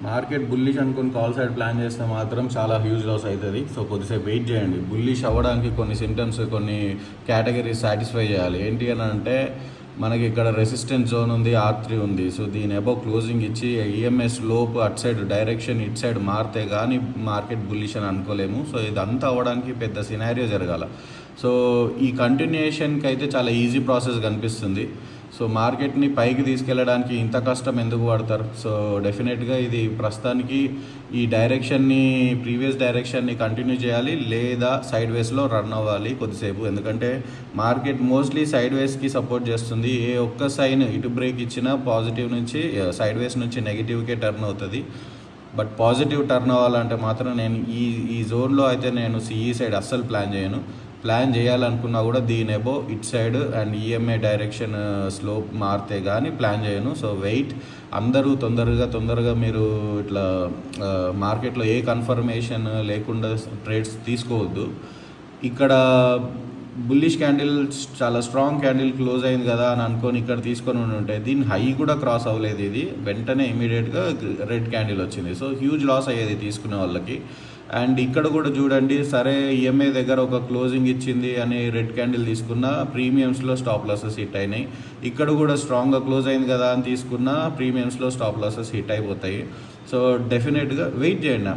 Market bullish అనుకుని call side plan చేస్తే మాత్రం చాలా హ్యూజ్ లాస్ అవుతుంది. సో కొద్దిసేపు వెయిట్ చేయండి. బుల్లిష్ అవ్వడానికి కొన్ని సింటమ్స్, కొన్ని కేటగిరీస్ సాటిస్ఫై చేయాలి. ఏంటి అని అంటే మనకి ఇక్కడ రెసిస్టెన్స్ జోన్ ఉంది, R3 ఉంది. సో దీని అబౌవ్ క్లోజింగ్ ఇచ్చి EMS లోపు అటు సైడ్ డైరెక్షన్ ఇటు సైడ్ మారితే కానీ మార్కెట్ బుల్లిష్ అని అనుకోలేము. సో ఇదంతా అవ్వడానికి పెద్ద సినారియో జరగాల. సో ఈ కంటిన్యూషన్కి అయితే చాలా ఈజీ ప్రాసెస్ కనిపిస్తుంది. సో మార్కెట్ని పైకి తీసుకెళ్ళడానికి ఇంత కష్టం ఎందుకు పడతారు? సో డెఫినెట్గా ఇది ప్రస్తుతానికి ఈ డైరెక్షన్ని, ప్రీవియస్ డైరెక్షన్ని కంటిన్యూ చేయాలి, లేదా సైడ్ వేస్లో రన్ అవ్వాలి కొద్దిసేపు. ఎందుకంటే మార్కెట్ మోస్ట్లీ సైడ్ వేస్కి సపోర్ట్ చేస్తుంది. ఏ ఒక్క సైన్ ఇటు బ్రేక్ ఇచ్చినా పాజిటివ్ నుంచి సైడ్ వేస్ నుంచి నెగిటివ్కే టర్న్ అవుతుంది. బట్ పాజిటివ్ టర్న్ అవ్వాలంటే మాత్రం నేను ఈ జోన్లో అయితే నేను CE సైడ్ అస్సలు ప్లాన్ చేయాలనుకున్నా కూడా దీని above it side and EMA direction slope మారితే కానీ ప్లాన్ చేయను. So wait. అందరూ తొందరగా మీరు ఇట్లా మార్కెట్లో ఏ కన్ఫర్మేషన్ లేకుండా ట్రేడ్స్ తీసుకోవద్దు. ఇక్కడ బుల్లిష్ క్యాండిల్ చాలా స్ట్రాంగ్ క్యాండిల్ క్లోజ్ అయింది కదా అని అనుకొని ఇక్కడ తీసుకొని ఉంటే దీని హై కూడా క్రాస్ అవ్వలేదు. ఇది వెంటనే ఇమీడియట్గా రెడ్ క్యాండిల్ వచ్చింది. సో హ్యూజ్ లాస్ అయ్యేది తీసుకునే వాళ్ళకి. అండ్ ఇక్కడ కూడా చూడండి, సరే EMA దగ్గర ఒక క్లోజింగ్ ఇచ్చింది అని రెడ్ క్యాండిల్ తీసుకున్న ప్రీమియమ్స్లో స్టాప్ లాసెస్ హిట్ అయినాయి. ఇక్కడ కూడా స్ట్రాంగ్గా క్లోజ్ అయింది కదా అని తీసుకున్న ప్రీమియమ్స్లో స్టాప్ లాసెస్ హిట్ అయిపోతాయి. సో డెఫినెట్గా వెయిట్ చేయండి.